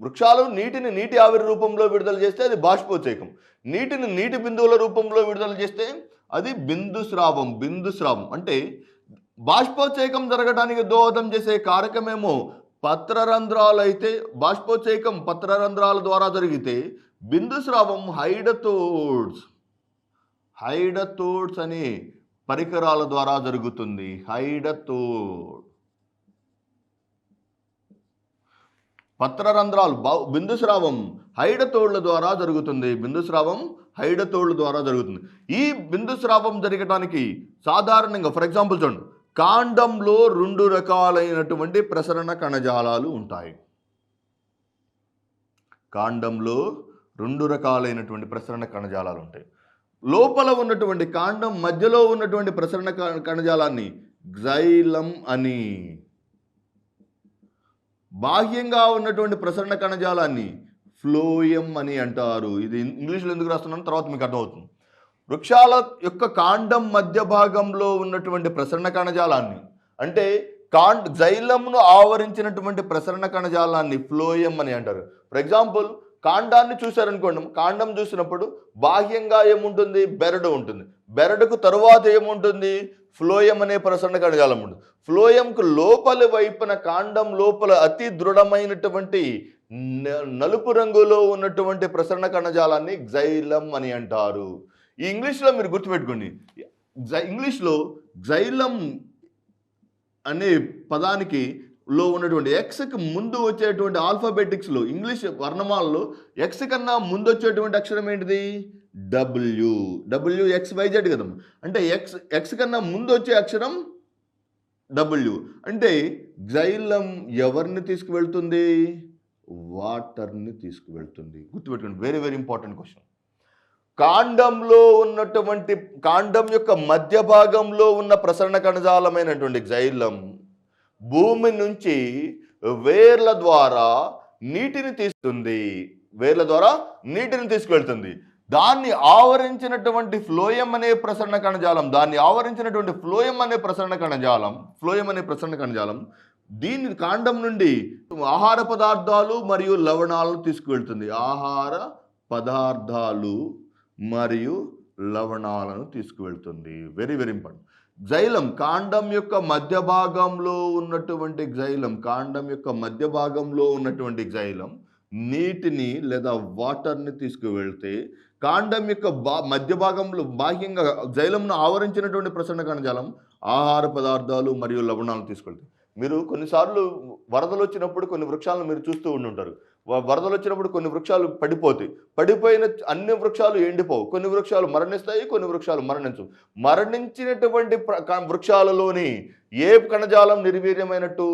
వృక్షాలు నీటిని నీటి ఆవిరి రూపంలో విడుదల చేస్తే అది బాష్పోత్సేకం. నీటిని నీటి బిందువుల రూపంలో విడుదల చేస్తే అది బిందు స్రావం అంటే బాష్పోత్సేకం జరగడానికి దోహదం చేసే కారకమేమో పత్రరంధ్రాలు అయితే బాష్పోత్సేకం పత్రరంధ్రాల ద్వారా జరిగితే బిందు స్రావం హైడతోడ్స్ అనే పరికరాల ద్వారా జరుగుతుంది. పత్రరంధ్రాలు బిందు స్రావం హైడతోళ్ల ద్వారా జరుగుతుంది. ఈ బిందు స్రావం జరగడానికి సాధారణంగా ఫర్ ఎగ్జాంపుల్ చూడండి, కాండంలో 2 రకాలైనటువంటి ప్రసరణ కణజాలాలు ఉంటాయి. లోపల ఉన్నటువంటి కాండం మధ్యలో ఉన్నటువంటి ప్రసరణ కణజాలాన్ని జైలం అని, బాహ్యంగా ఉన్నటువంటి ప్రసరణ కణజాలాన్ని ఫ్లోయం అని అంటారు. ఇది ఇంగ్లీష్లో ఎందుకు రాస్తున్నాను తర్వాత మీకు అర్థమవుతుంది. వృక్షాల యొక్క కాండం మధ్య భాగంలో ఉన్నటువంటి ప్రసరణ కణజాలాన్ని అంటే జైలంను ఆవరించినటువంటి ప్రసరణ కణజాలాన్ని ఫ్లోయం అని అంటారు. ఫర్ ఎగ్జాంపుల్ కాండాన్ని చూశారనుకోండి, కాండం చూసినప్పుడు బాహ్యంగా ఏముంటుంది, బెరడు ఉంటుంది. బెరడుకు తరువాత ఏముంటుంది, ఫ్లోయం అనే ప్రసరణ కణజాలం ఉంటుంది. ఫ్లోయంకు లోపలి వైపున కాండం లోపల అతి దృఢమైనటువంటి నలుపు రంగులో ఉన్నటువంటి ప్రసరణ కణజాలాన్ని జైలం అని అంటారు. ఈ ఇంగ్లీష్లో మీరు గుర్తుపెట్టుకోండి, ఇంగ్లీష్లో జైలం అనే పదానికి లో ఉన్నటువంటి ఎక్స్కి ముందు వచ్చేటువంటి ఆల్ఫాబెటిక్స్లో ఇంగ్లీష్ వర్ణమాలలో ఎక్స్ కన్నా ముందు వచ్చేటువంటి అక్షరం ఏంటిది, WXYZ కదా. అంటే ఎక్స్ కన్నా ముందు వచ్చే అక్షరం W. అంటే జైలం ఎవరిని తీసుకువెళ్తుంది, వాటర్ని తీసుకువెళ్తుంది. గుర్తుపెట్టుకోండి, వెరీ వెరీ ఇంపార్టెంట్ క్వశ్చన్. కాండం యొక్క మధ్య భాగంలో ఉన్న ప్రసరణ కణజాలమైనటువంటి జైలం భూమి నుంచి వేర్ల ద్వారా నీటిని తీసుకువెళ్తుంది. దాన్ని ఆవరించినటువంటి ఫ్లోయం అనే ప్రసరణ కణజాలం దీని కాండం నుండి ఆహార పదార్థాలు మరియు లవణాలను తీసుకువెళ్తుంది. Very very important. జైలం కాండం యొక్క మధ్య భాగంలో ఉన్నటువంటి జైలం నీటిని లేదా వాటర్ని తీసుకువెళ్తే కాండం యొక్క మధ్య భాగంలో బాహ్యంగా జైలంను ఆవరించినటువంటి ప్రసరణ కణజాలం ఆహార పదార్థాలు మరియు లవణాలను తీసుకెళ్తాయి. మీరు కొన్నిసార్లు వరదలు వచ్చినప్పుడు కొన్ని వృక్షాలను మీరు చూస్తూ ఉండుంటారు. వరదలు వచ్చినప్పుడు కొన్ని వృక్షాలు పడిపోయిన అన్ని వృక్షాలు ఎండిపోవు. కొన్ని వృక్షాలు మరణిస్తాయి, కొన్ని వృక్షాలు మరణించవు. మరణించినటువంటి వృక్షాలలోని ఏ కణజాలం నిర్వీర్యమైనట్టు,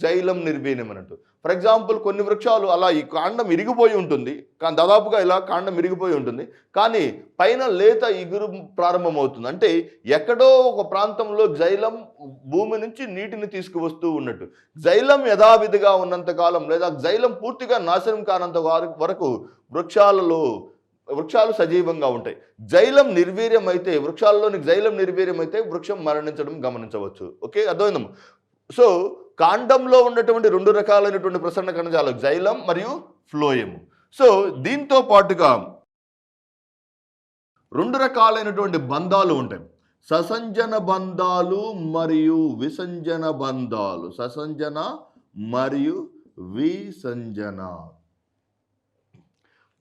జైలం నిర్వీర్యమైనట్టు. ఫర్ ఎగ్జాంపుల్ కొన్ని వృక్షాలు అలా ఈ కాండం ఇరిగిపోయి ఉంటుంది, దాదాపుగా ఇలా కాండం ఇరిగిపోయి ఉంటుంది, కానీ పైన లేత ఇగురు ప్రారంభమవుతుంది. అంటే ఎక్కడో ఒక ప్రాంతంలో జైలం భూమి నుంచి నీటిని తీసుకువస్తూ ఉన్నట్టు. జైలం యథావిధిగా ఉన్నంతకాలం లేదా జైలం పూర్తిగా నాశనం కానంత వరకు వృక్షాలు సజీవంగా ఉంటాయి. వృక్షాలలోని జైలం నిర్వీర్యమైతే వృక్షం మరణించడం గమనించవచ్చు. ఓకే, అర్థమైందమ్మా. సో కాండంలో ఉన్నటువంటి 2 రకాలైనటువంటి ప్రసరణ కణజాలం జైలం మరియు ఫ్లోయం. సో దీంతో పాటుగా 2 రకాలైనటువంటి బంధాలు ఉంటాయి, ససంజన బంధాలు మరియు విసంజన బంధాలు.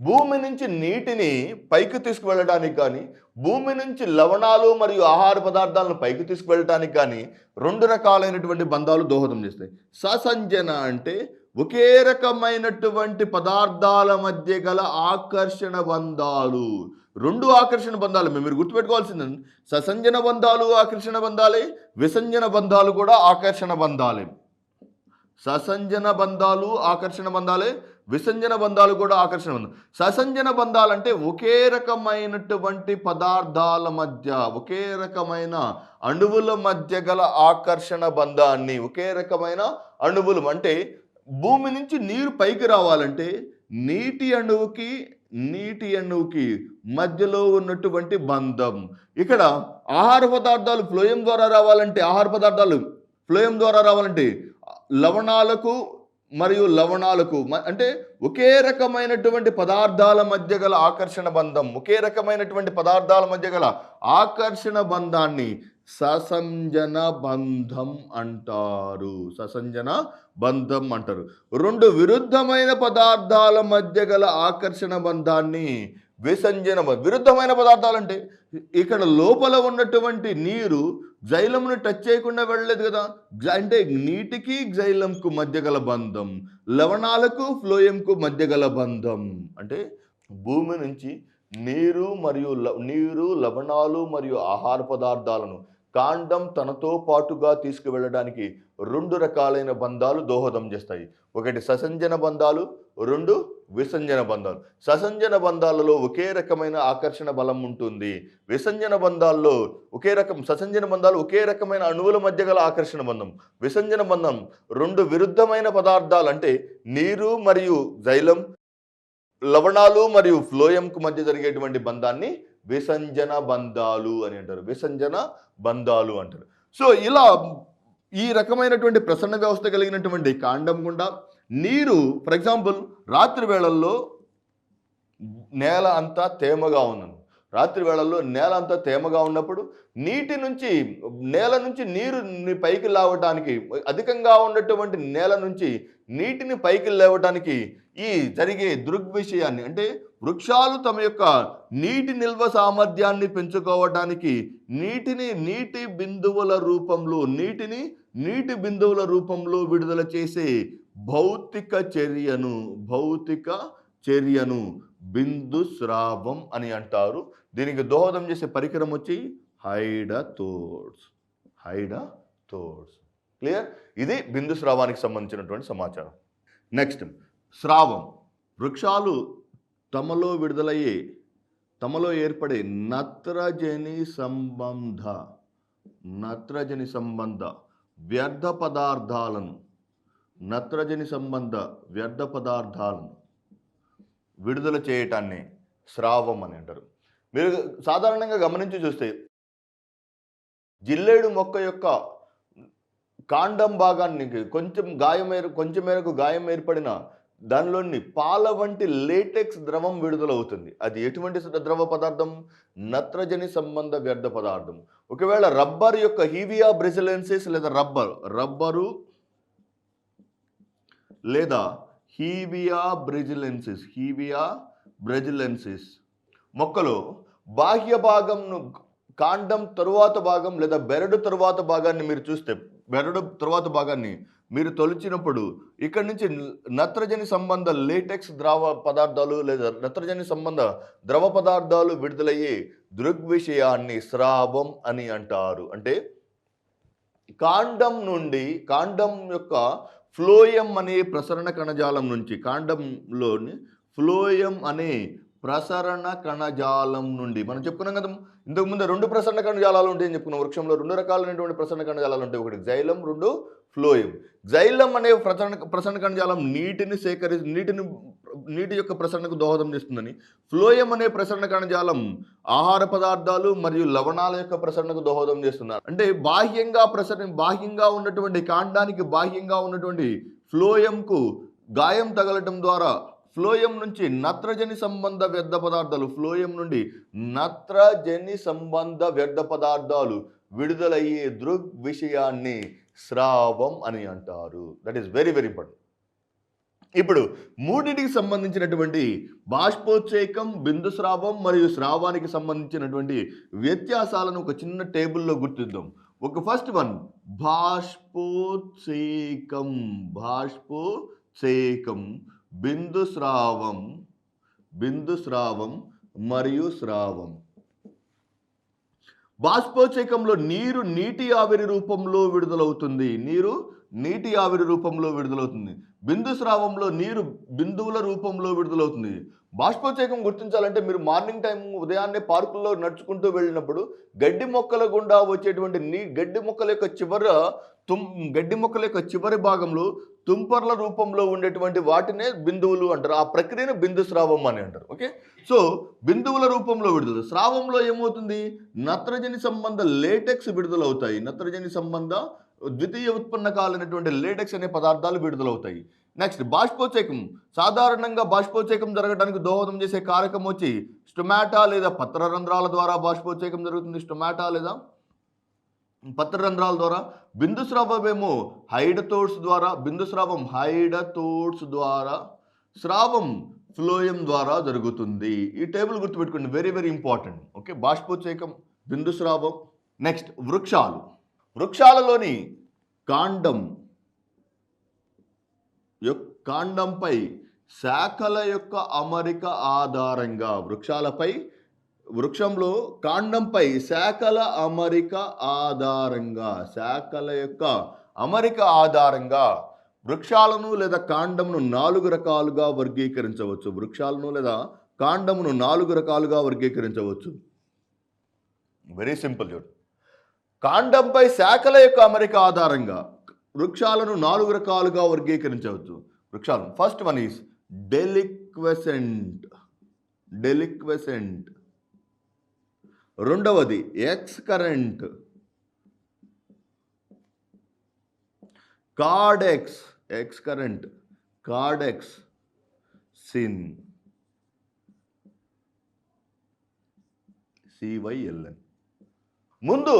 భూమి నుంచి నీటిని పైకి తీసుకువెళ్ళడానికి కానీ, భూమి నుంచి లవణాలు మరియు ఆహార పదార్థాలను పైకి తీసుకువెళ్ళడానికి కానీ 2 రకాలైనటువంటి బంధాలు దోహదం చేస్తాయి. ససంజన అంటే ఒకే రకమైనటువంటి పదార్థాల మధ్య గల ఆకర్షణ బంధాలు. రెండు ఆకర్షణ బంధాలు. మీరు గుర్తుపెట్టుకోవాల్సింది ససంజన బంధాలు ఆకర్షణ బంధాలే, విసంజన బంధాలు కూడా ఆకర్షణ బంధాలే. ససంజన బంధాలు ఆకర్షణ బంధాలే, విసంజన బంధాలు కూడా ఆకర్షణ బంధాలు. ససంజన బంధాలు అంటే ఒకే రకమైనటువంటి పదార్థాల మధ్య, ఒకే రకమైన అణువుల మధ్య గల ఆకర్షణ బంధాన్ని, ఒకే రకమైన అణువులు అంటే భూమి నుంచి నీరు పైకి రావాలంటే నీటి అణువుకి మధ్యలో ఉన్నటువంటి బంధం. ఇక్కడ ఆహార పదార్థాలు ఫ్లోయం ద్వారా రావాలంటే లవణాలకు మరియు లవణాలకు అంటే ఒకే రకమైనటువంటి పదార్థాల మధ్య గల ఆకర్షణ బంధం, ఒకే రకమైనటువంటి పదార్థాల మధ్య గల ఆకర్షణ బంధాన్ని ససంజన బంధం అంటారు. ససంజన బంధం అంటారు. రెండు విరుద్ధమైన పదార్థాల మధ్య గల ఆకర్షణ బంధాన్ని విరుద్ధమైన పదార్థాలు అంటే ఇక్కడ లోపల ఉన్నటువంటి నీరు జైలంను టచ్ చేయకుండా వెళ్ళలేదు కదా, అంటే నీటికి జైలంకు మధ్య గల బంధం, లవణాలకు ఫ్లోయంకు మధ్య గల బంధం. అంటే భూమి నుంచి నీరు లవణాలు మరియు ఆహార పదార్థాలను కాండం తనతో పాటుగా తీసుకువెళ్ళడానికి రెండు రకాలైన బంధాలు దోహదం చేస్తాయి. ఒకటి ససంజన బంధాలు, రెండు విసంజన బంధాలు. ససంజన బంధాలలో ఒకే రకమైన ఆకర్షణ బలం ఉంటుంది. ససంజన బంధాలు ఒకే రకమైన అణువుల మధ్య గల ఆకర్షణ బంధం. విసంజన బంధం రెండు విరుద్ధమైన పదార్థాలు అంటే నీరు మరియు జైలం, లవణాలు మరియు ఫ్లోయంకు మధ్య జరిగేటువంటి బంధాన్ని విసంజన బంధాలు అని అంటారు. విసంజన బంధాలు అంటారు. సో ఇలా ఈ రకమైనటువంటి ప్రసరణ వ్యవస్థ కలిగినటువంటి కాండం గుండా నీరు, ఫర్ ఎగ్జాంపుల్ రాత్రి వేళల్లో నేల అంతా తేమగా ఉన్నది. రాత్రి వేళల్లో నేల అంతా తేమగా ఉన్నప్పుడు నేల నుంచి నీరుని పైకి లేవటానికి, అధికంగా ఉన్నటువంటి నేల నుంచి నీటిని పైకి లేవటానికి ఈ జరిగే దృగ్విషయాన్ని అంటే వృక్షాలు తమ యొక్క నీటి నిల్వ సామర్థ్యాన్ని పెంచుకోవటానికి నీటి బిందువుల రూపంలో విడుదల చేసే భౌతిక చర్యను బిందు స్రావం అని అంటారు. దీనికి దోహదం చేసే పరికరం వచ్చి హైడతోడ్స్. క్లియర్? ఇది బిందు స్రావానికి సంబంధించినటువంటి సమాచారం. నెక్స్ట్, స్రావం. వృక్షాలు తమలో ఏర్పడే నత్రజని సంబంధ వ్యర్థ పదార్థాలను విడుదల చేయటాన్ని స్రావం అని అంటారు. మీరు సాధారణంగా గమనించి చూస్తే జిల్లేడు మొక్క యొక్క కాండం భాగాన్ని కొంచెం మేరకు గాయం ఏర్పడిన దానిలోని పాల వంటి లేటెక్స్ ద్రవం విడుదలవుతుంది. అది ఎటువంటి ద్రవ పదార్థం? నత్రజని సంబంధ వ్యర్థ పదార్థం. ఒకవేళ రబ్బర్ యొక్క హీవియా బ్రెజిలెన్సిస్ లేదా రబ్బరు లేదా హీవియా బ్రెజిలెన్సిస్ మొక్కలో బాహ్య భాగంను, కాండం తరువాత భాగం లేదా బెరడు తరువాత భాగాన్ని మీరు చూస్తే, బెరడు తరువాత భాగాన్ని మీరు తొలిచినప్పుడు ఇక్కడ నుంచి నత్రజని సంబంధ లేటెక్స్ ద్రవ పదార్థాలు లేదా నత్రజని సంబంధ ద్రవ పదార్థాలు విడుదలయ్యే దృగ్విషయాన్ని స్రావం అని అంటారు. అంటే కాండం యొక్క ఫ్లోయం అనే ప్రసరణ కణజాలం నుంచి, కాండంలోని ఫ్లోయం అనే ప్రసరణ కణజాలం నుండి మనం చెప్పుకున్నాం కదా ఇంతకుముందు రెండు ప్రసరణ కణజాలాలు ఉంటాయని చెప్పుకున్నాం. వృక్షంలో రెండు రకాలైనటువంటి ప్రసరణ కణజాలాలు ఉంటాయి. ఒకటి జైలం, రెండు ఫ్లోయం. జైలం అనే ప్రసరణ కణజాలం నీటి యొక్క ప్రసరణకు దోహదం చేస్తుందని, ఫ్లోయం అనే ప్రసరణ కణజాలం ఆహార పదార్థాలు మరియు లవణాల యొక్క ప్రసరణకు దోహదం చేస్తున్నారు. అంటే బాహ్యంగా ఉన్నటువంటి కాండానికి బాహ్యంగా ఉన్నటువంటి ఫ్లోయంకు గాయం తగలటం ద్వారా ఫ్లోయం నుంచి నత్రజని సంబంధ వ్యర్థ పదార్థాలు విడుదలయ్యే దృగ్విషయాన్ని స్రావం అని అంటారు. That is very very important. ఇప్పుడు మూడింటికి సంబంధించినటువంటి బాష్పోత్సేకం, బిందు స్రావం మరియు స్రావానికి సంబంధించినటువంటి వ్యత్యాసాలను ఒక చిన్న టేబుల్లో గుర్తిద్దాం. ఒక ఫస్ట్ వన్ బాష్పోత్సేకం, బిందు స్రావం, మరియు స్రావం. బాష్పోత్సేకంలో నీరు నీటి ఆవిరి రూపంలో విడుదలవుతుంది. నీరు నీటి ఆవిరి రూపంలో విడుదలవుతుంది. బిందు స్రావంలో నీరు బిందువుల రూపంలో విడుదలవుతుంది. బాష్పోత్సేకం గుర్తించాలంటే మీరు మార్నింగ్ టైం ఉదయాన్నే పార్కుల్లో నడుచుకుంటూ వెళ్ళినప్పుడు గడ్డి మొక్కల గుండా వచ్చేటువంటి గడ్డి మొక్కల యొక్క చివరి భాగంలో తుంపర్ల రూపంలో ఉండేటువంటి వాటినే బిందువులు అంటారు. ఆ ప్రక్రియను బిందు స్రావం అని అంటారు. ఓకే, సో బిందువుల రూపంలో విడుదల. స్రావంలో ఏమవుతుంది? నత్రజని సంబంధ లేటెక్స్ విడుదలవుతాయి. నత్రజని సంబంధ ద్వితీయ ఉత్పన్నకాలైనటువంటి లేటెక్స్ అనే పదార్థాలు విడుదలవుతాయి. నెక్స్ట్ బాష్పోత్సేకం. సాధారణంగా బాష్పోత్సేకం జరగడానికి దోహదం చేసే కారకం వచ్చి స్టొమాటా లేదా పత్రరంధ్రాల ద్వారా బాష్పోత్సేకం జరుగుతుంది. స్టొమాటా లేదా పత్రరంధ్రాల ద్వారా. బిందు స్రావం ఏమో హైడతోడ్స్ ద్వారా. బిందు స్రావం హైడతోడ్స్ ద్వారా. స్రావం ఫ్లోయం ద్వారా జరుగుతుంది. ఈ టేబుల్ గుర్తుపెట్టుకోండి, వెరీ వెరీ ఇంపార్టెంట్. ఓకే, బాష్పోత్సేకం, బిందు స్రావం. నెక్స్ట్ వృక్షాలు. వృక్షాలలోని కాండంపై శాఖల యొక్క అమరిక ఆధారంగా వృక్షంలో కాండంపై శాఖల యొక్క అమరిక ఆధారంగా వృక్షాలను లేదా కాండంను 4 రకాలుగా వర్గీకరించవచ్చు. వెరీ సింపుల్ చూడు. కాండంపై శాఖల యొక్క అమరిక ఆధారంగా వృక్షాలను 4 రకాలుగా వర్గీకరించవచ్చు. వృక్షాలు ఫస్ట్ వన్ ఈస్ డెలిక్వెసెంట్. రెండవది ఎక్స్కరెంట్, కార్డెక్స్, సిన్, CYLN. ముందు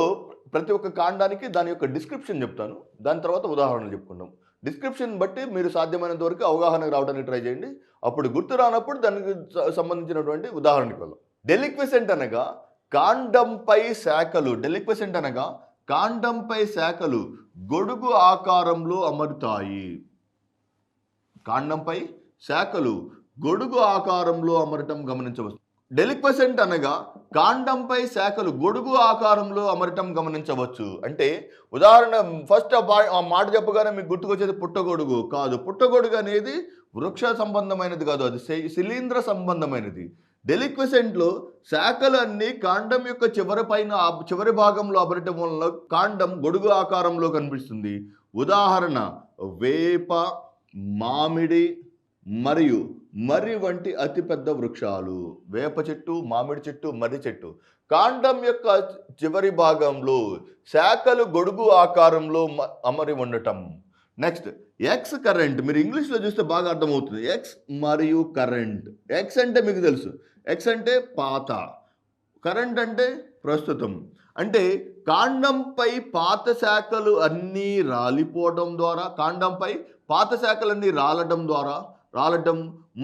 ప్రతి ఒక్క కాండానికి దాని యొక్క డిస్క్రిప్షన్ చెప్తాను, దాని తర్వాత ఉదాహరణలు చెప్పుకుందాం. డిస్క్రిప్షన్ బట్టి మీరు సాధ్యమైనంత వరకు అవగాహనకు రావడానికి ట్రై చేయండి. అప్పుడు గుర్తు రానప్పుడు దానికి సంబంధించినటువంటి ఉదాహరణకి వెళ్దాం. డెలిక్వెసెంట్ అనగా కాండంపై శాఖలు గొడుగు ఆకారంలో అమరుతాయి. కాండంపై శాఖలు గొడుగు ఆకారంలో అమరటం గమనించవచ్చు. డెలిక్వెసెంట్ అనగా కాండంపై శాఖలు గొడుగు ఆకారంలో అమరటం గమనించవచ్చు. అంటే ఉదాహరణ ఫస్ట్ ఆ మాట చెప్పగానే మీకు గుర్తుకొచ్చేది పుట్టగొడుగు కాదు. పుట్టగొడుగు అనేది వృక్ష సంబంధమైనది కాదు, అది శిలీంద్ర సంబంధమైనది. డెలిక్వెసెంట్లో శాఖలు అన్నీ కాండం యొక్క చివరి భాగంలో అమరటం వల్ల కాండం గొడుగు ఆకారంలో కనిపిస్తుంది. ఉదాహరణ వేప, మామిడి మరియు మర్రి వంటి అతిపెద్ద వృక్షాలు. వేప చెట్టు, మామిడి చెట్టు, మర్రి చెట్టు. కాండం యొక్క చివరి భాగంలో శాఖలు గొడుగు ఆకారంలో అమరి ఉండటం. Next X current. మీరు ఇంగ్లీష్లో చూస్తే బాగా అర్థమవుతుంది. ఎక్స్ మరియు కరెంట్. ఎక్స్ అంటే మీకు తెలుసు, ఎక్స్ అంటే పాత, కరెంట్ అంటే ప్రస్తుతం. అంటే కాండంపై పాత శాఖలు అన్నీ రాలిపోవడం ద్వారా, కాండంపై పాత శాఖలన్నీ రాలటం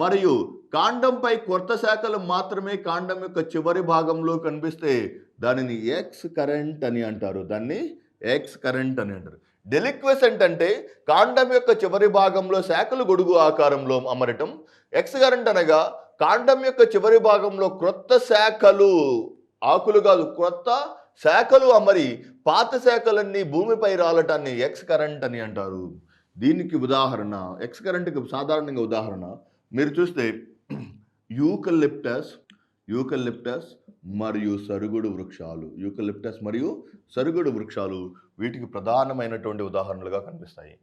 మరియు కాండంపై కొత్త శాఖలు మాత్రమే కాండం యొక్క చివరి భాగంలో కనిపిస్తే దానిని ఎక్స్ కరెంట్ అని అంటారు. డెలిక్వెసెంట్ అంటే కాండం యొక్క చివరి భాగంలో శాఖలు గొడుగు ఆకారంలో అమరటం. ఎక్స్ కరెంట్ అనగా కాండం యొక్క చివరి భాగంలో క్రొత్త శాఖలు, ఆకులు కాదు, క్రొత్త శాఖలు అమరి పాత శాఖలన్నీ భూమిపై రాలటాన్ని ఎక్స్ కరెంట్ అని అంటారు. దీనికి ఉదాహరణ, ఎక్స్ కరెంట్కి సాధారణంగా ఉదాహరణ మీరు చూస్తే యూకలిప్టస్ మరియు సరుగుడు వృక్షాలు వీటికి ప్రధానమైనటువంటి ఉదాహరణలుగా కనిపిస్తాయి.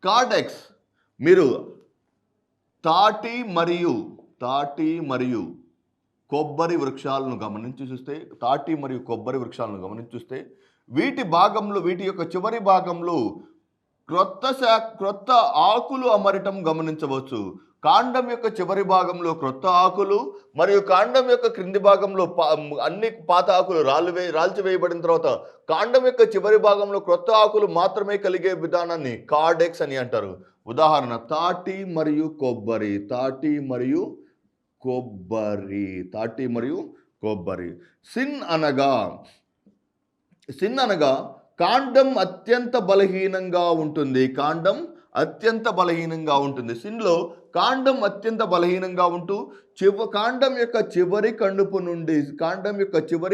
కార్డెక్స్ మీరు తాటి మరియు కొబ్బరి వృక్షాలను గమనించి చూస్తే వీటి యొక్క చివరి భాగంలో క్రొత్త ఆకులు అమరటం గమనించవచ్చు. కాండం యొక్క చివరి భాగంలో క్రొత్త ఆకులు మరియు కాండం యొక్క క్రింది భాగంలో అన్ని పాత ఆకులు రాల్చివేయబడిన తర్వాత కాండం యొక్క చివరి భాగంలో క్రొత్త ఆకులు మాత్రమే కలిగే విధానాన్ని కార్డెక్స్ అని అంటారు. ఉదాహరణ తాటి మరియు కొబ్బరి. సిన్ అనగా కాండం అత్యంత బలహీనంగా ఉంటుంది. సిన్లో కాండం అత్యంత బలహీనంగా ఉంటూ కాండం యొక్క చివరి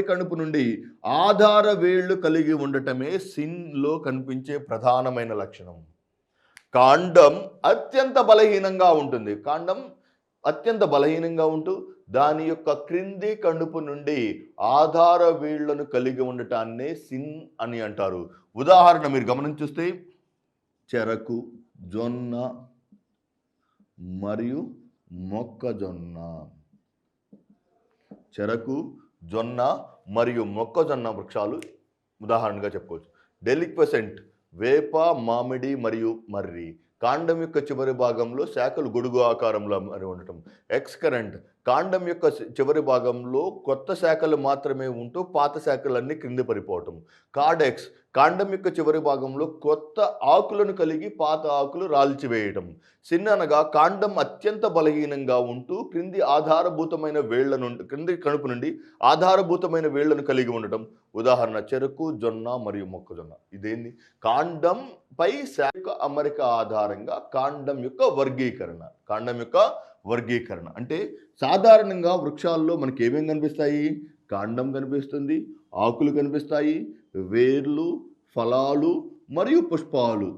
కణుపు నుండి ఆధార వేళ్ళు కలిగి ఉండటమే సిన్లో కనిపించే ప్రధానమైన లక్షణం. కాండం అత్యంత బలహీనంగా ఉంటుంది. కాండం అత్యంత బలహీనంగా ఉంటూ దాని యొక్క క్రింది కణుపు నుండి ఆధార వేళ్లను కలిగి ఉండటాన్నే సిన్ అని అంటారు. ఉదాహరణ మీరు గమనించుస్తే చెరకు, జొన్న మరియు మొక్కజొన్న. చెరకు, జొన్న మరియు మొక్కజొన్న వృక్షాలు ఉదాహరణగా చెప్పుకోవచ్చు. డెలిక్వెసెంట్ వేప, మామిడి మరియు మర్రి. కాండం యొక్క చివరి భాగంలో శాఖలు గొడుగు ఆకారంలో మరి ఉండటం. ఎక్స్కరెంట్ కాండం యొక్క చివరి భాగంలో కొత్త శాఖలు మాత్రమే ఉంటూ పాత శాఖలన్నీ క్రింది పడిపోవటం. కార్డెక్స్ కాండం యొక్క చివరి భాగంలో కొత్త ఆకులను కలిగి పాత ఆకులు రాల్చివేయటం. సిన్ అనగా కాండం అత్యంత బలహీనంగా ఉంటూ క్రింది కణుపు నుండి ఆధారభూతమైన వేళ్లను కలిగి ఉండటం. ఉదాహరణ చెరకు, జొన్న మరియు మొక్కజొన్న. ఇదేంది? కాండం పై శాఖ అమరిక ఆధారంగా కాండం యొక్క వర్గీకరణ. అంటే సాధారణంగా వృక్షాల్లో మనకి ఏమేమి కనిపిస్తాయి? కాండం కనిపిస్తుంది, ఆకులు కనిపిస్తాయి, వేర్లు, ఫలాలు మరియు పుష్పాలు.